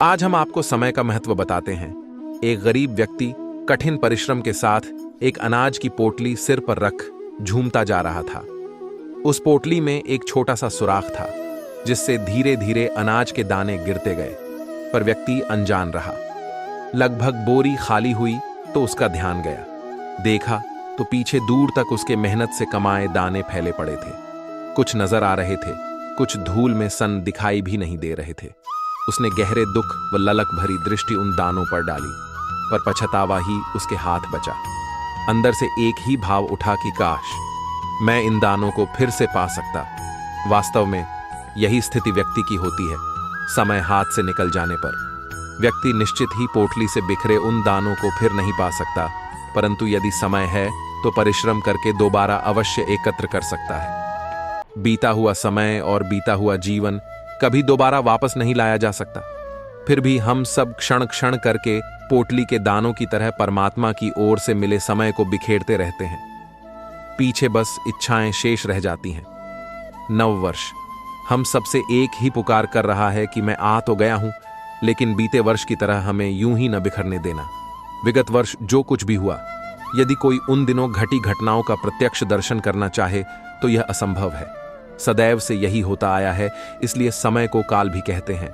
आज हम आपको समय का महत्व बताते हैं। एक गरीब व्यक्ति कठिन परिश्रम के साथ एक अनाज की पोटली सिर पर रख झूमता जा रहा था। उस पोटली में एक छोटा सा सुराख था जिससे धीरे धीरे अनाज के दाने गिरते गए, पर व्यक्ति अनजान रहा। लगभग बोरी खाली हुई तो उसका ध्यान गया। देखा तो पीछे दूर तक उसके मेहनत से कमाए दाने फैले पड़े थे। कुछ नजर आ रहे थे, कुछ धूल में सन दिखाई भी नहीं दे रहे थे। उसने गहरे दुख व ललक भरी दृष्टि उन दानों पर डाली, पर पछतावा ही उसके हाथ बचा। अंदर से एक ही भाव उठा कि काश मैं इन दानों को फिर से पा सकता। वास्तव में यही स्थिति व्यक्ति की होती है। समय हाथ से निकल जाने पर व्यक्ति निश्चित ही पोटली से बिखरे उन दानों को फिर नहीं पा सकता, परंतु यदि समय है तो परिश्रम करके दोबारा अवश्य एकत्र कर सकता है। बीता हुआ समय और बीता हुआ जीवन कभी दोबारा वापस नहीं लाया जा सकता। फिर भी हम सब क्षण क्षण करके पोटली के दानों की तरह परमात्मा की ओर से मिले समय को बिखेरते रहते हैं। पीछे बस इच्छाएं शेष रह जाती हैं। नववर्ष हम सबसे एक ही पुकार कर रहा है कि मैं आ तो गया हूं, लेकिन बीते वर्ष की तरह हमें यूं ही न बिखरने देना। विगत वर्ष जो कुछ भी हुआ, यदि कोई उन दिनों घटी घटनाओं का प्रत्यक्ष दर्शन करना चाहे तो यह असंभव है। सदैव से यही होता आया है, इसलिए समय को काल भी कहते हैं।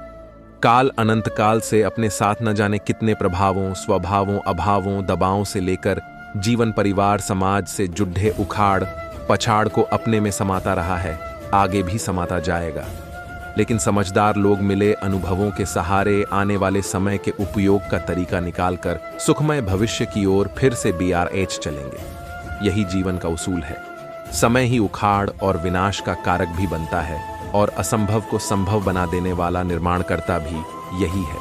काल अनंत काल से अपने साथ न जाने कितने प्रभावों, स्वभावों, अभावों, दबावों से लेकर जीवन, परिवार, समाज से जुड्ढे उखाड़ पछाड़ को अपने में समाता रहा है, आगे भी समाता जाएगा। लेकिन समझदार लोग मिले अनुभवों के सहारे आने वाले समय के उपयोग का तरीका निकालकर सुखमय भविष्य की ओर फिर से BRH चलेंगे। यही जीवन का उसूल है। समय ही उखाड़ और विनाश का कारक भी बनता है, और असंभव को संभव बना देने वाला निर्माणकर्ता भी यही है।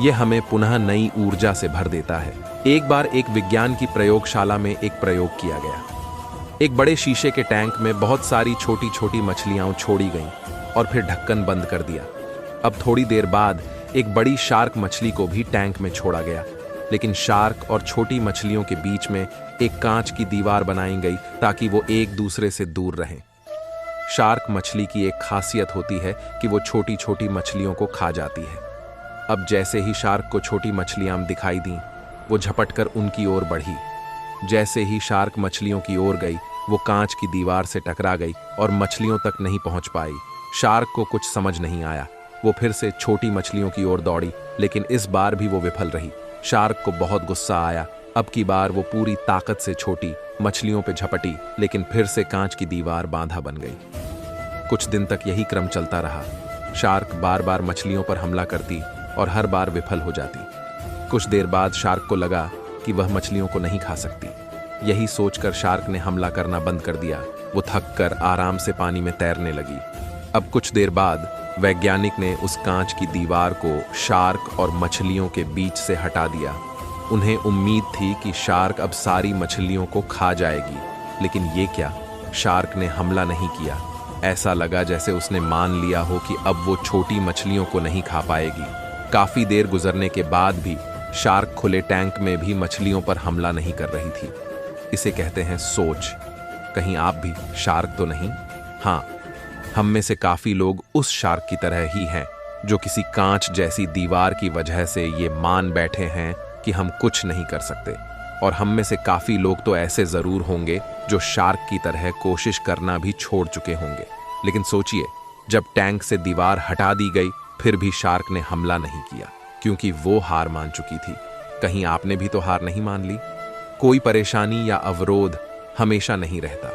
यह हमें पुनः नई ऊर्जा से भर देता है। एक बार एक विज्ञान की प्रयोगशाला में एक प्रयोग किया गया। एक बड़े शीशे के टैंक में बहुत सारी छोटी छोटी मछलियां छोड़ी गईं और फिर ढक्कन बंद कर दिया। अब थोड़ी देर बाद एक बड़ी शार्क मछली को भी टैंक में छोड़ा गया, लेकिन शार्क और छोटी मछलियों के बीच में एक कांच की दीवार बनाई गई ताकि वो एक दूसरे से दूर रहें। शार्क मछली की एक खासियत होती है कि वो छोटी छोटी मछलियों को खा जाती है। अब जैसे ही शार्क को छोटी मछलियां दिखाई दीं, वो झपटकर उनकी ओर बढ़ी। जैसे ही शार्क मछलियों की ओर गई, वो कांच की दीवार से टकरा गई और मछलियों तक नहीं पहुंच पाई। शार्क को कुछ समझ नहीं आया। वो फिर से छोटी मछलियों की ओर दौड़ी, लेकिन इस बार भी वो विफल रही। शार्क को बहुत गुस्सा आया। अब की बार वो पूरी ताकत से छोटी मछलियों पे झपटी, लेकिन फिर से कांच की दीवार बांधा बन गई। कुछ दिन तक यही क्रम चलता रहा। शार्क बार बार मछलियों पर हमला करती और हर बार विफल हो जाती। कुछ देर बाद शार्क को लगा कि वह मछलियों को नहीं खा सकती। यही सोचकर शार्क ने हमला करना बंद कर दिया। वो थक कर आराम से पानी में तैरने लगी। अब कुछ देर बाद वैज्ञानिक ने उस कांच की दीवार को शार्क और मछलियों के बीच से हटा दिया। उन्हें उम्मीद थी कि शार्क अब सारी मछलियों को खा जाएगी, लेकिन ये क्या, शार्क ने हमला नहीं किया। ऐसा लगा जैसे उसने मान लिया हो कि अब वो छोटी मछलियों को नहीं खा पाएगी। काफी देर गुजरने के बाद भी शार्क खुले टैंक में भी मछलियों पर हमला नहीं कर रही थी। इसे कहते हैं सोच। कहीं आप भी शार्क तो नहीं? हाँ, हम में से काफी लोग उस शार्क की तरह ही हैं जो किसी कांच जैसी दीवार की वजह से ये मान बैठे हैं कि हम कुछ नहीं कर सकते। और हम में से काफी लोग तो ऐसे जरूर होंगे जो शार्क की तरह कोशिश करना भी छोड़ चुके होंगे। लेकिन सोचिए, जब टैंक से दीवार हटा दी गई फिर भी शार्क ने हमला नहीं किया, क्योंकि वो हार मान चुकी थी। कहीं आपने भी तो हार नहीं मान ली? कोई परेशानी या अवरोध हमेशा नहीं रहता।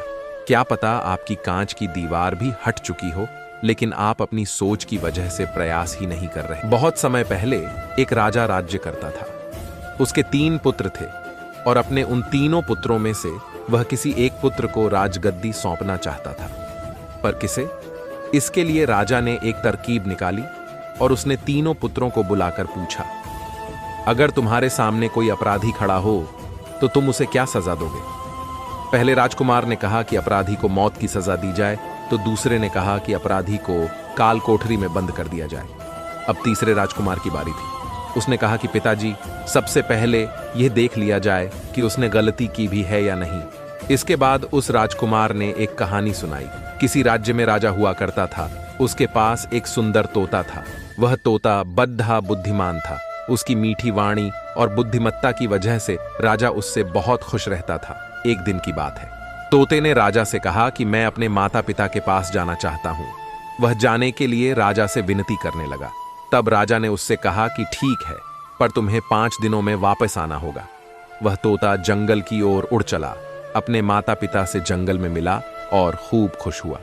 क्या पता आपकी कांच की दीवार भी हट चुकी हो, लेकिन आप अपनी सोच की वजह से प्रयास ही नहीं कर रहे। बहुत समय पहले एक राजा राज्य करता था। उसके 3 पुत्र थे और अपने उन तीनों पुत्रों में से वह किसी एक पुत्र को राजगद्दी सौंपना चाहता था। पर किसे? इसके लिए राजा ने एक तरकीब निकाली और उसने तीनों पुत्रों को बुलाकर पूछा, अगर तुम्हारे सामने कोई अपराधी खड़ा हो तो तुम उसे क्या सजा दोगे? पहले राजकुमार ने कहा कि अपराधी को मौत की सजा दी जाए, तो दूसरे ने कहा कि अपराधी को काल कोठरी में बंद कर दिया जाए। अब तीसरे राजकुमार की बारी थी। उसने कहा कि पिताजी, सबसे पहले यह देख लिया जाए कि उसने गलती की भी है या नहीं। इसके बाद उस राजकुमार ने एक कहानी सुनाई। किसी राज्य में राजा हुआ करता था। उसके पास एक सुंदर तोता था। वह तोता बद्धा बुद्धिमान था। उसकी मीठी वाणी और बुद्धिमत्ता की वजह से राजा उससे बहुत खुश रहता था। एक दिन की बात है, तोते ने राजा से कहा कि मैं अपने माता पिता के पास जाना चाहता हूं। वह जाने के लिए राजा से विनती करने लगा। तब राजा ने उससे कहा कि ठीक है, पर तुम्हें 5 दिनों में वापस आना होगा। वह तोता जंगल की ओर उड़ चला, अपने माता पिता से जंगल में मिला और खूब खुश हुआ।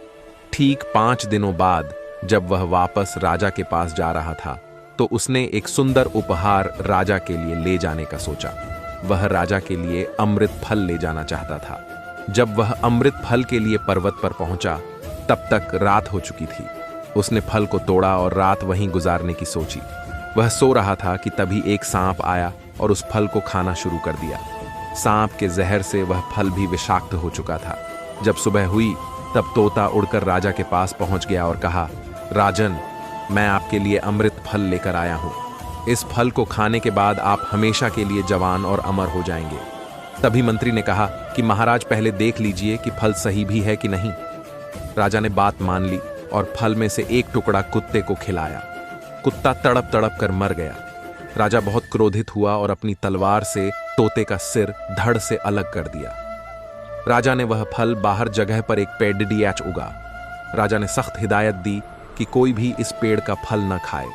ठीक 5 दिनों बाद जब वह वापस राजा के पास जा रहा था तो उसने एक सुंदर उपहार राजा के लिए ले जाने का सोचा। वह राजा के लिए अमृत फल ले जाना चाहता था। जब वह अमृत फल के लिए पर्वत पर पहुंचा तब तक रात हो चुकी थी। उसने फल को तोड़ा और रात वहीं गुजारने की सोची। वह सो रहा था कि तभी एक सांप आया और उस फल को खाना शुरू कर दिया। सांप के जहर से वह फल भी विषाक्त हो चुका था। जब सुबह हुई तब तोता उड़कर राजा के पास पहुंच गया और कहा, राजन, मैं आपके लिए अमृत फल लेकर आया हूं। इस फल को खाने के बाद आप हमेशा के लिए जवान और अमर हो जाएंगे। तभी मंत्री ने कहा कि महाराज पहले देख लीजिए कि फल सही भी है कि नहीं। राजा ने बात मान ली और फल में से एक टुकड़ा कुत्ते को खिलाया। कुत्ता तड़प तड़प कर मर गया। राजा बहुत क्रोधित हुआ और अपनी तलवार से तोते का सिर धड़ से अलग कर दिया। राजा ने वह फल बाहर जगह पर एक पेड़ डीएच उगा। राजा ने सख्त हिदायत दी कि कोई भी इस पेड़ का फल न खाए,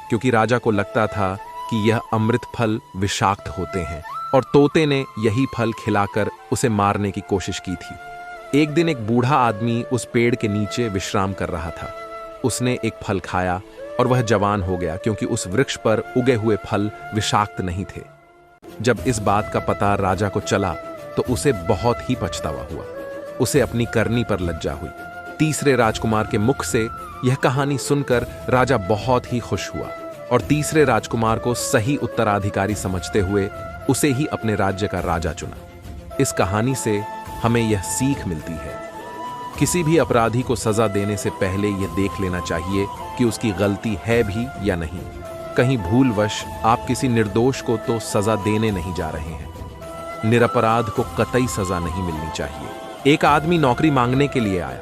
क्योंकि राजा को लगता था कि यह अमृत फल विषाक्त होते हैं और तोते ने यही फल खिलाकर उसे मारने की कोशिश की थी। एक दिन एक बूढ़ा आदमी उस पेड़ के नीचे विश्राम कर रहा था। उसने एक फल खाया और वह जवान हो गया, क्योंकि उस वृक्ष पर उगे हुए फल विषाक्त नहीं थे। जब इस बात का पता राजा को चला तो उसे बहुत ही पछतावा हुआ। उसे अपनी करनी पर लज्जा हुई। तीसरे राजकुमार के मुख से यह कहानी सुनकर राजा बहुत ही खुश हुआ और तीसरे राजकुमार को सही उत्तराधिकारी समझते हुए उसे ही अपने राज्य का राजा चुना। इस कहानी से हमें यह सीख मिलती है, किसी भी अपराधी को सजा देने से पहले यह देख लेना चाहिए कि उसकी गलती है भी या नहीं। कहीं भूलवश आप किसी निर्दोष को तो सजा देने नहीं जा रहे हैं। निरपराध को कतई सजा नहीं मिलनी चाहिए। एक आदमी नौकरी मांगने के लिए आया।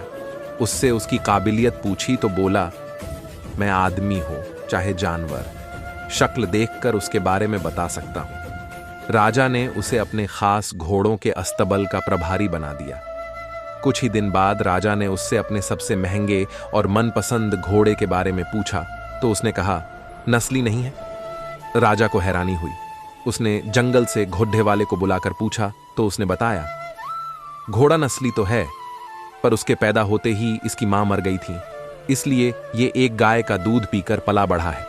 उससे उसकी काबिलियत पूछी तो बोला, मैं आदमी हूं चाहे जानवर, शक्ल देखकर उसके बारे में बता सकता हूं। राजा ने उसे अपने खास घोड़ों के अस्तबल का प्रभारी बना दिया। कुछ ही दिन बाद राजा ने उससे अपने सबसे महंगे और मनपसंद घोड़े के बारे में पूछा तो उसने कहा, नस्ली नहीं है। राजा को हैरानी हुई। उसने जंगल से घोड़े वाले को बुलाकर पूछा तो उसने बताया, घोड़ा नस्ली तो है, पर उसके पैदा होते ही इसकी मां मर गई थी, इसलिए ये एक गाय का दूध पीकर पला बढ़ा है।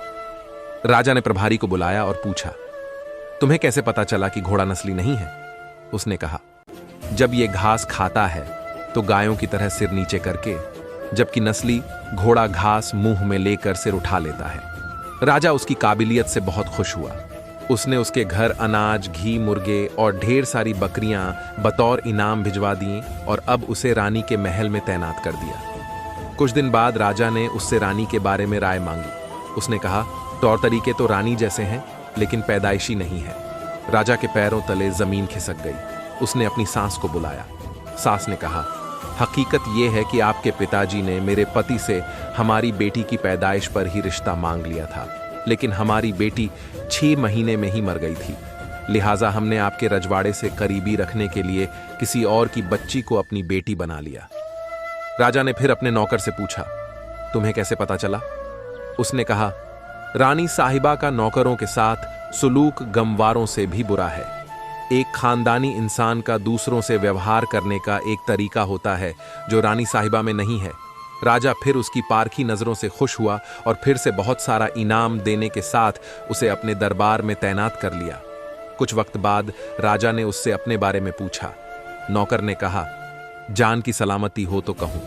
राजा ने प्रभारी को बुलाया और पूछा, तुम्हें कैसे पता चला कि घोड़ा नस्ली नहीं है? उसने कहा, जब ये घास खाता है तो गायों की तरह सिर नीचे करके, जबकि नस्ली घोड़ा घास मुंह में लेकर सिर उठा लेता है। राजा उसकी काबिलियत से बहुत खुश हुआ। उसने उसके घर अनाज, घी, मुर्गे और ढेर सारी बकरियां बतौर इनाम भिजवा दी और अब उसे रानी के महल में तैनात कर दिया। कुछ दिन बाद राजा ने उससे रानी के बारे में राय मांगी। उसने कहा, तौर तरीके तो रानी जैसे हैं, लेकिन पैदाइशी नहीं है। राजा के पैरों तले जमीन खिसक गई। उसने अपनी सास को बुलाया। सास ने कहा, हकीकत यह है कि आपके पिताजी ने मेरे पति से हमारी बेटी की पैदाइश पर ही रिश्ता मांग लिया था, लेकिन हमारी बेटी 6 महीने में ही मर गई थी। लिहाजा हमने आपके रजवाड़े से करीबी रखने के लिए किसी और की बच्ची को अपनी बेटी बना लिया। राजा ने फिर अपने नौकर से पूछा, तुम्हें कैसे पता चला? उसने कहा, रानी साहिबा का नौकरों के साथ सुलूक गमवारों से भी बुरा है। एक खानदानी इंसान का दूसरों से व्यवहार करने का एक तरीका होता है जो रानी साहिबा में नहीं है। राजा फिर उसकी पारखी नजरों से खुश हुआ और फिर से बहुत सारा इनाम देने के साथ उसे अपने दरबार में तैनात कर लिया। कुछ वक्त बाद राजा ने उससे अपने बारे में पूछा। नौकर ने कहा, जान की सलामती हो तो कहूं।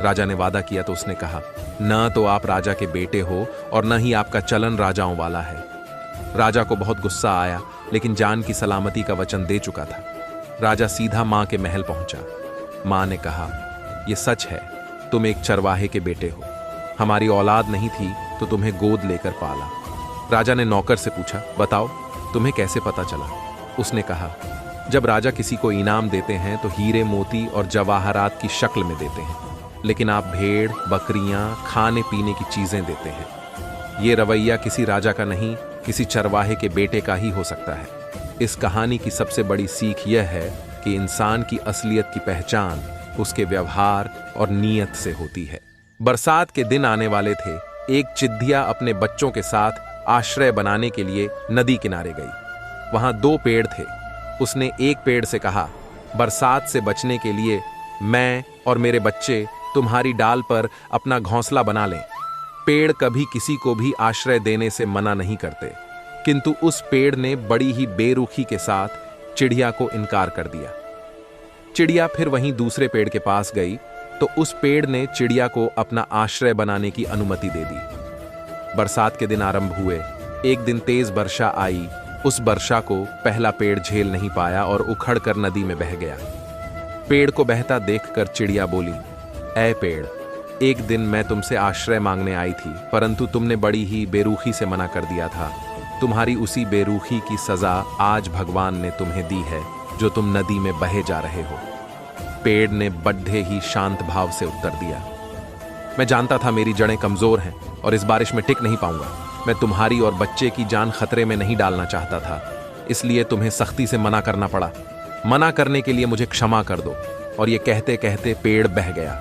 राजा ने वादा किया तो उसने कहा, न तो आप राजा के बेटे हो और न ही आपका चलन राजाओं वाला है। राजा को बहुत गुस्सा आया, लेकिन जान की सलामती का वचन दे चुका था। राजा सीधा मां के महल पहुंचा। मां ने कहा, यह सच है, तुम एक चरवाहे के बेटे हो। हमारी औलाद नहीं थी तो तुम्हें गोद लेकर पाला। राजा ने नौकर से पूछा, बताओ तुम्हें कैसे पता चला? उसने कहा, जब राजा किसी को इनाम देते हैं तो हीरे, मोती और जवाहरात की शक्ल में देते हैं। लेकिन आप भेड़, बकरियां, खाने पीने की चीजें देते हैं। ये रवैया किसी राजा का नहीं, किसी चरवाहे के बेटे का ही हो सकता है। इस कहानी की सबसे बड़ी सीख यह है कि इंसान की असलियत की पहचान उसके व्यवहार और नीयत से होती है। बरसात के दिन आने वाले थे। एक चिद्दिया अपने बच्चों के साथ आश्रय बनाने के लिए नदी किनारे गई। वहां 2 पेड़ थे। उसने एक पेड़ से कहा, बरसात से बचने के लिए मैं और मेरे बच्चे तुम्हारी डाल पर अपना घोंसला बना लें। पेड़ कभी किसी को भी आश्रय देने से मना नहीं करते, किंतु उस पेड़ ने बड़ी ही बेरुखी के साथ चिड़िया को इनकार कर दिया। चिड़िया फिर वहीं दूसरे पेड़ के पास गई तो उस पेड़ ने चिड़िया को अपना आश्रय बनाने की अनुमति दे दी। बरसात के दिन आरंभ हुए। एक दिन तेज वर्षा आई। उस वर्षा को पहला पेड़ झेल नहीं पाया और उखड़कर नदी में बह गया। पेड़ को बहता देखकर चिड़िया बोली, ऐ पेड़, एक दिन मैं तुमसे आश्रय मांगने आई थी, परंतु तुमने बड़ी ही बेरुखी से मना कर दिया था। तुम्हारी उसी बेरुखी की सजा आज भगवान ने तुम्हें दी है, जो तुम नदी में बहे जा रहे हो। पेड़ ने बड्ढे ही शांत भाव से उत्तर दिया, मैं जानता था मेरी जड़ें कमजोर हैं और इस बारिश में टिक नहीं पाऊंगा। मैं तुम्हारी और बच्चे की जान खतरे में नहीं डालना चाहता था, इसलिए तुम्हें सख्ती से मना करना पड़ा। मना करने के लिए मुझे क्षमा कर दो। और ये कहते कहते पेड़ बह गया।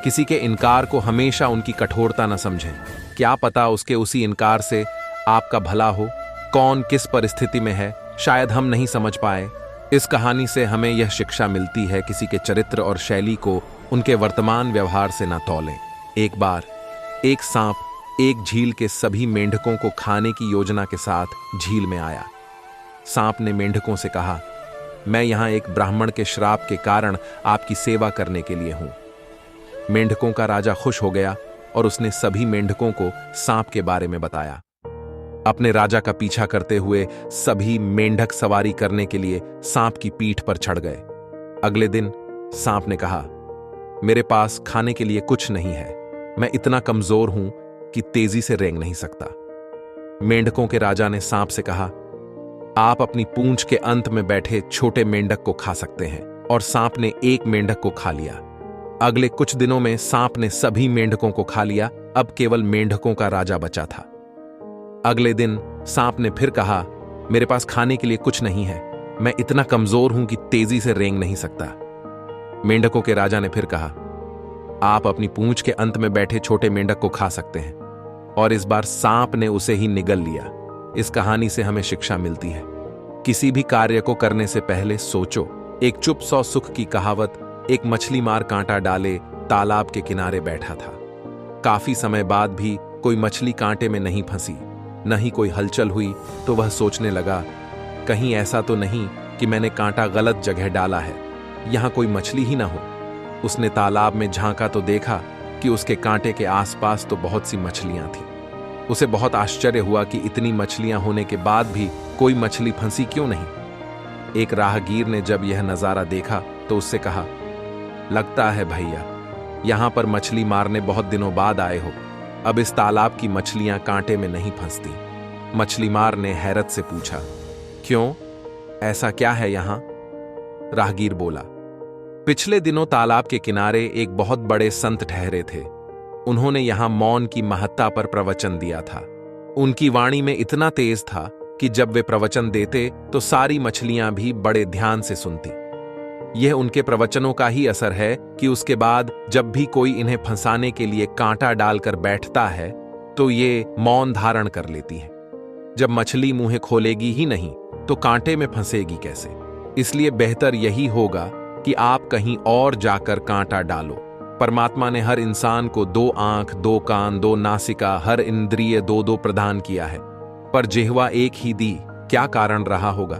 किसी के इनकार को हमेशा उनकी कठोरता न समझें। क्या पता उसके उसी इनकार से आपका भला हो। कौन किस परिस्थिति में है, शायद हम नहीं समझ पाए। इस कहानी से हमें यह शिक्षा मिलती है, किसी के चरित्र और शैली को उनके वर्तमान व्यवहार से न तौलें। एक बार एक सांप एक झील के सभी मेंढकों को खाने की योजना के साथ झील में आया। सांप ने मेंढकों से कहा, मैं यहां एक ब्राह्मण के श्राप के कारण आपकी सेवा करने के लिए हूं। मेंढकों का राजा खुश हो गया और उसने सभी मेंढकों को सांप के बारे में बताया। अपने राजा का पीछा करते हुए सभी मेंढक सवारी करने के लिए सांप की पीठ पर चढ़ गए। अगले दिन सांप ने कहा, मेरे पास खाने के लिए कुछ नहीं है। मैं इतना कमजोर हूं कि तेजी से रेंग नहीं सकता। मेंढकों के राजा ने सांप से कहा, आप अपनी पूंछ के अंत में बैठे छोटे मेंढक को खा सकते हैं। और सांप ने एक मेंढक को खा लिया। अगले कुछ दिनों में सांप ने सभी मेंढकों को खा लिया। अब केवल मेंढकों का राजा बचा था। अगले दिन सांप ने फिर कहा, मेरे पास खाने के लिए कुछ नहीं है। मैं इतना कमजोर हूं कि तेजी से रेंग नहीं सकता। मेंढकों के राजा ने फिर कहा, आप अपनी पूंछ के अंत में बैठे छोटे मेंढक को खा सकते हैं। और इस बार सांप ने उसे ही निगल लिया। इस कहानी से हमें शिक्षा मिलती है, किसी भी कार्य को करने से पहले सोचो। एक चुप सौ सुख की कहावत, एक मछली मार कांटा डाले तालाब के किनारे बैठा था। काफी समय बाद भी कोई मछली कांटे में नहीं फंसी, न ही कोई हलचल हुई, तो वह सोचने लगा, कहीं ऐसा तो नहीं कि मैंने कांटा गलत जगह डाला है, यहां कोई मछली ही ना हो। उसने तालाब में झांका तो देखा कि उसके कांटे के आसपास तो बहुत सी मछलियां थीं। उसे बहुत आश्चर्य हुआ कि इतनी मछलियां होने के बाद भी कोई मछली फंसी क्यों नहीं। एक राहगीर ने जब यह नजारा देखा तो उससे कहा, लगता है भैया, यहां पर मछली मारने बहुत दिनों बाद आए हो। अब इस तालाब की मछलियां कांटे में नहीं फंसती। मछली मार ने हैरत से पूछा, क्यों, ऐसा क्या है यहां? राहगीर बोला, पिछले दिनों तालाब के किनारे एक बहुत बड़े संत ठहरे थे। उन्होंने यहां मौन की महत्ता पर प्रवचन दिया था। उनकी वाणी में इतना तेज था कि जब वे प्रवचन देते तो सारी मछलियां भी बड़े ध्यान से सुनती। यह उनके प्रवचनों का ही असर है कि उसके बाद जब भी कोई इन्हें फंसाने के लिए कांटा डालकर बैठता है तो ये मौन धारण कर लेती है। जब मछली मुंह खोलेगी ही नहीं तो कांटे में फंसेगी कैसे? इसलिए बेहतर यही होगा कि आप कहीं और जाकर कांटा डालो। परमात्मा ने हर इंसान को 2 आंख, 2 कान, 2 नासिका, हर इंद्रिय 2-2 प्रदान किया है, पर जिह्वा एक ही दी। क्या कारण रहा होगा?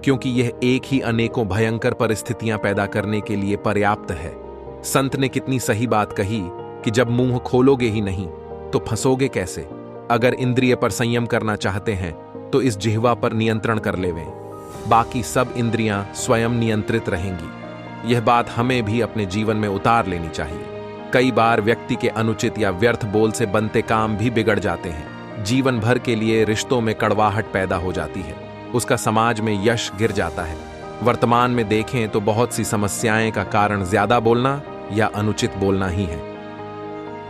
क्योंकि यह एक ही अनेकों भयंकर परिस्थितियां पैदा करने के लिए पर्याप्त है। संत ने कितनी सही बात कही कि जब मुंह खोलोगे ही नहीं तो फंसोगे कैसे? अगर इंद्रिय पर संयम करना चाहते हैं तो इस जिह्वा पर नियंत्रण कर लेवें, बाकी सब इंद्रियां स्वयं नियंत्रित रहेंगी। यह बात हमें भी अपने जीवन में उतार लेनी चाहिए। कई बार व्यक्ति के अनुचित या व्यर्थ बोल से बनते काम भी बिगड़ जाते हैं। जीवन भर के लिए रिश्तों में कड़वाहट पैदा हो जाती है, उसका समाज में यश गिर जाता है। वर्तमान में देखें तो बहुत सी समस्याएं का कारण ज्यादा बोलना या अनुचित बोलना ही है।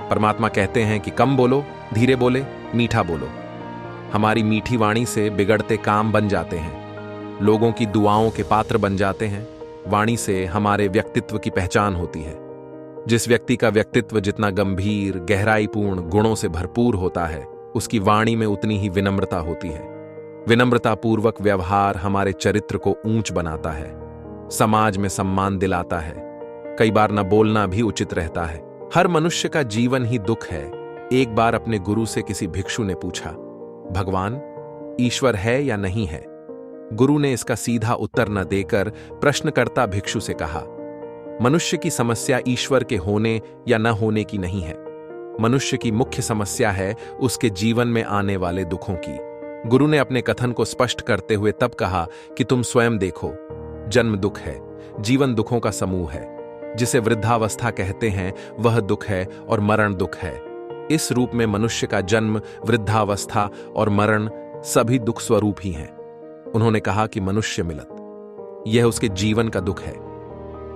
परमात्मा कहते हैं कि कम बोलो, धीरे बोले, मीठा बोलो। हमारी मीठी वाणी से बिगड़ते काम बन जाते हैं, लोगों की दुआओं के पात्र बन जाते हैं। वाणी से हमारे व्यक्तित्व की पहचान होती है। जिस व्यक्ति का व्यक्तित्व जितना गंभीर, गहराईपूर्ण गुणों से भरपूर होता है, उसकी वाणी में उतनी ही विनम्रता होती है। विनम्रतापूर्वक व्यवहार हमारे चरित्र को ऊंच बनाता है, समाज में सम्मान दिलाता है। कई बार न बोलना भी उचित रहता है। हर मनुष्य का जीवन ही दुख है। एक बार अपने गुरु से किसी भिक्षु ने पूछा, भगवान ईश्वर है या नहीं है? गुरु ने इसका सीधा उत्तर न देकर प्रश्नकर्ता भिक्षु से कहा, मनुष्य की समस्या ईश्वर के होने या न होने की नहीं है। मनुष्य की मुख्य समस्या है उसके जीवन में आने वाले दुखों की। गुरु ने अपने कथन को स्पष्ट करते हुए तब कहा कि तुम स्वयं देखो, जन्म दुख है, जीवन दुखों का समूह है। जिसे वृद्धावस्था कहते हैं वह दुख है और मरण दुख है। इस रूप में मनुष्य का जन्म, वृद्धावस्था और मरण सभी दुख स्वरूप ही हैं। उन्होंने कहा कि मनुष्य मिलत, यह उसके जीवन का दुख है।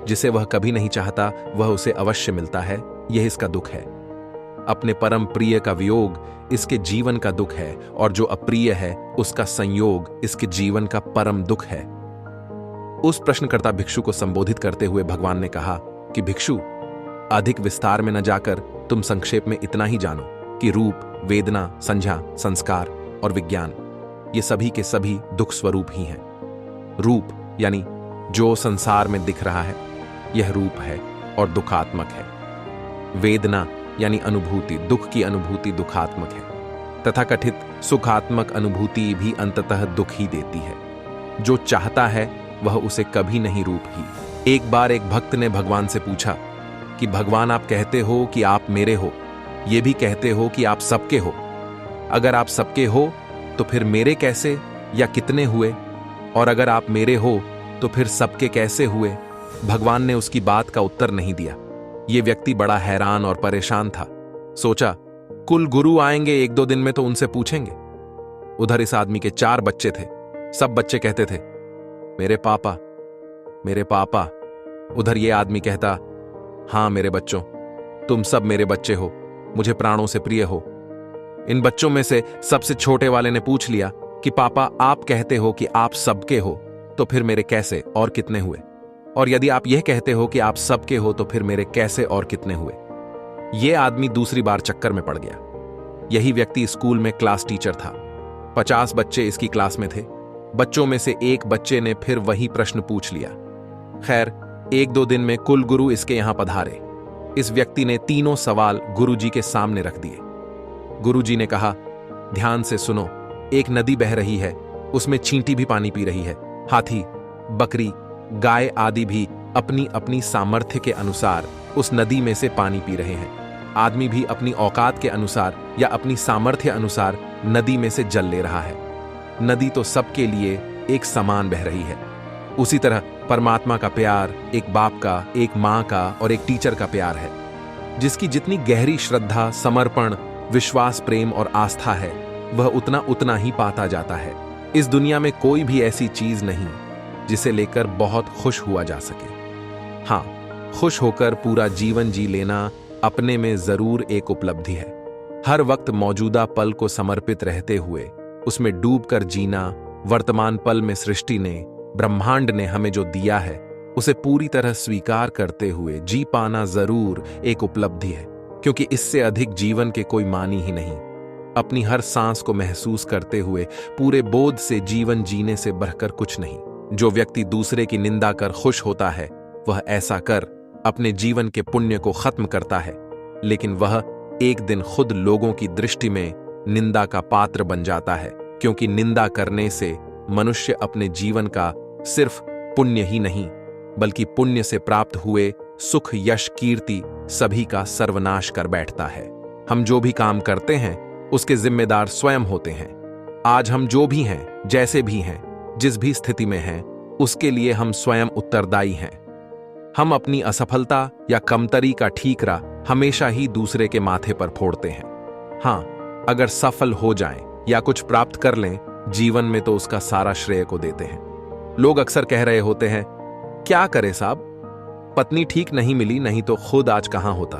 जिसे वह कभी नहीं चाहता वह उसे अवश्य मिलता है, यह इसका दुख है। अपने परम प्रिय का वियोग इसके जीवन का दुख है, और जो अप्रिय है उसका संयोग इसके जीवन का परम दुख है। उस प्रश्नकर्ता भिक्षु को संबोधित करते हुए भगवान ने कहा कि भिक्षु, अधिक विस्तार में न जाकर तुम संक्षेप में इतना ही जानो कि रूप, वेदना, संज्ञा, संस्कार और विज्ञान ये सभी के सभी दुख स्वरूप ही हैं। रूप यानी जो संसार में दिख रहा है, यह रूप है और दुखात्मक है। वेदना यानी अनुभूति, दुख की अनुभूति दुखात्मक है। तथाकथित सुखात्मक अनुभूति भी अंततः दुख ही देती है। जो चाहता है वह उसे कभी नहीं रूप ही। एक बार एक भक्त ने भगवान से पूछा कि भगवान, आप कहते हो कि आप मेरे हो, ये भी कहते हो कि आप सबके हो। अगर आप सबके हो तो फिर मेरे कैसे या कितने हुए? और अगर आप मेरे हो तो फिर सबके कैसे हुए? भगवान ने उसकी बात का उत्तर नहीं दिया। यह व्यक्ति बड़ा हैरान और परेशान था। सोचा, कुल गुरु आएंगे 1-2 दिन में तो उनसे पूछेंगे। उधर इस आदमी के 4 बच्चे थे। सब बच्चे कहते थे, मेरे पापा, मेरे पापा। उधर ये आदमी कहता, हां मेरे बच्चों, तुम सब मेरे बच्चे हो, मुझे प्राणों से प्रिय हो। इन बच्चों में से सबसे छोटे वाले ने पूछ लिया कि पापा, आप कहते हो कि आप सबके हो, तो फिर मेरे कैसे और कितने हुए? और यदि आप यह कहते हो कि आप सबके हो तो फिर मेरे कैसे और कितने हुए? यह आदमी दूसरी बार चक्कर में पड़ गया। यही व्यक्ति स्कूल में क्लास टीचर था। 50 बच्चे इसकी क्लास में थे। बच्चों में से एक बच्चे ने फिर वही प्रश्न पूछ लिया। खैर, 1-2 दिन में कुल गुरु इसके यहां पधारे। इस व्यक्ति ने तीनों सवाल गुरुजी के सामने रख दिए। गुरुजी ने कहा, ध्यान से सुनो, एक नदी बह रही है, उसमें चींटी भी पानी पी रही है। हाथी, बकरी, गाय आदि भी अपनी अपनी सामर्थ्य के अनुसार उस नदी में से पानी पी रहे हैं। आदमी भी अपनी औकात के अनुसार या अपनी सामर्थ्य अनुसार नदी में से जल ले रहा है। नदी तो सबके लिए एक समान बह रही है। उसी तरह परमात्मा का प्यार एक बाप का, एक मां का और एक टीचर का प्यार है। जिसकी जितनी गहरी श्रद्धा, समर्पण, विश्वास, प्रेम और आस्था है, वह उतना उतना ही पाता जाता है। इस दुनिया में कोई भी ऐसी चीज नहीं जिसे लेकर बहुत खुश हुआ जा सके। हां, खुश होकर पूरा जीवन जी लेना अपने में जरूर एक उपलब्धि है। हर वक्त मौजूदा पल को समर्पित रहते हुए उसमें डूबकर जीना, वर्तमान पल में सृष्टि ने, ब्रह्मांड ने हमें जो दिया है उसे पूरी तरह स्वीकार करते हुए जी पाना जरूर एक उपलब्धि है, क्योंकि इससे अधिक जीवन के कोई मानी ही नहीं। अपनी हर सांस को महसूस करते हुए पूरे बोध से जीवन जीने से बढ़कर कुछ नहीं। जो व्यक्ति दूसरे की निंदा कर खुश होता है, वह ऐसा कर अपने जीवन के पुण्य को खत्म करता है, लेकिन वह एक दिन खुद लोगों की दृष्टि में निंदा का पात्र बन जाता है, क्योंकि निंदा करने से मनुष्य अपने जीवन का सिर्फ पुण्य ही नहीं, बल्कि पुण्य से प्राप्त हुए सुख, यश, कीर्ति सभी का सर्वनाश कर बैठता है। हम जो भी काम करते हैं उसके जिम्मेदार स्वयं होते हैं। आज हम जो भी हैं, जैसे भी हैं, जिस भी स्थिति में हैं, उसके लिए हम स्वयं उत्तरदायी हैं। हम अपनी असफलता या कमतरी का ठीकरा हमेशा ही दूसरे के माथे पर फोड़ते हैं। हां, अगर सफल हो जाएं या कुछ प्राप्त कर लें जीवन में, तो उसका सारा श्रेय को देते हैं। लोग अक्सर कह रहे होते हैं, क्या करें साहब, पत्नी ठीक नहीं मिली नहीं तो खुद आज कहां होता।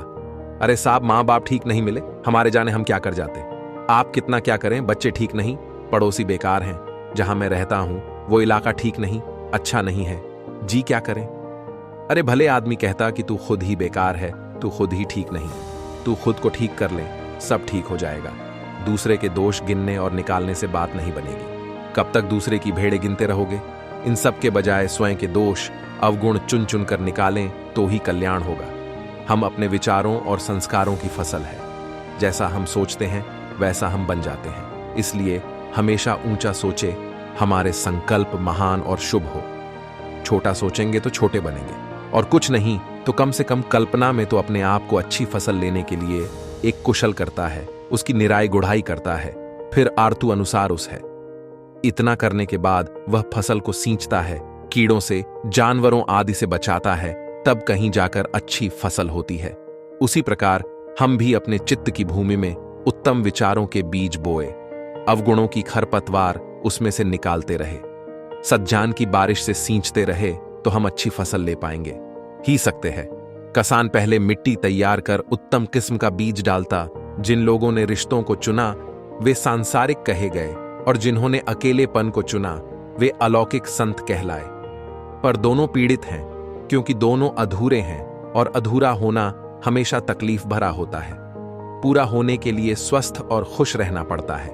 अरे साहब, माँ बाप ठीक नहीं मिले, हमारे जाने हम क्या कर जाते। आप कितना क्या करें, बच्चे ठीक नहीं, पड़ोसी बेकार हैं, जहां मैं रहता हूं वो इलाका ठीक नहीं, अच्छा नहीं है, जी क्या करें। अरे भले आदमी कहता कि तू खुद ही बेकार है, तू खुद ही ठीक नहीं, तू खुद को ठीक कर ले, सब ठीक हो जाएगा। दूसरे के दोष गिनने और निकालने से बात नहीं बनेगी। कब तक दूसरे की भेड़े गिनते रहोगे। इन सब के बजाय स्वयं के दोष अवगुण चुन चुन कर निकालें तो ही कल्याण होगा। हम अपने विचारों और संस्कारों की फसल है। जैसा हम सोचते हैं वैसा हम बन जाते हैं। इसलिए हमेशा ऊंचा सोचे, हमारे संकल्प महान और शुभ हो। छोटा सोचेंगे तो छोटे बनेंगे, और कुछ नहीं तो कम से कम कल्पना में तो अपने आप को अच्छी फसल लेने के लिए एक कुशल करता है, उसकी निराई गुढ़ाई करता है, फिर आरतू अनुसार उस है। इतना करने के बाद वह फसल को सींचता है, कीड़ों से, जानवरों आदि से बचाता है, तब कहीं जाकर अच्छी फसल होती है। उसी प्रकार हम भी अपने चित्त की भूमि में उत्तम विचारों के बीज बोए, अवगुणों की खरपतवार उसमें से निकालते रहे, सज्जान की बारिश से सींचते रहे तो हम अच्छी फसल ले पाएंगे ही सकते हैं। किसान पहले मिट्टी तैयार कर उत्तम किस्म का बीज डालता। जिन लोगों ने रिश्तों को चुना वे सांसारिक कहे गए, और जिन्होंने अकेलेपन को चुना वे अलौकिक संत कहलाए। पर दोनों पीड़ित हैं, क्योंकि दोनों अधूरे हैं, और अधूरा होना हमेशा तकलीफ भरा होता है। पूरा होने के लिए स्वस्थ और खुश रहना पड़ता है।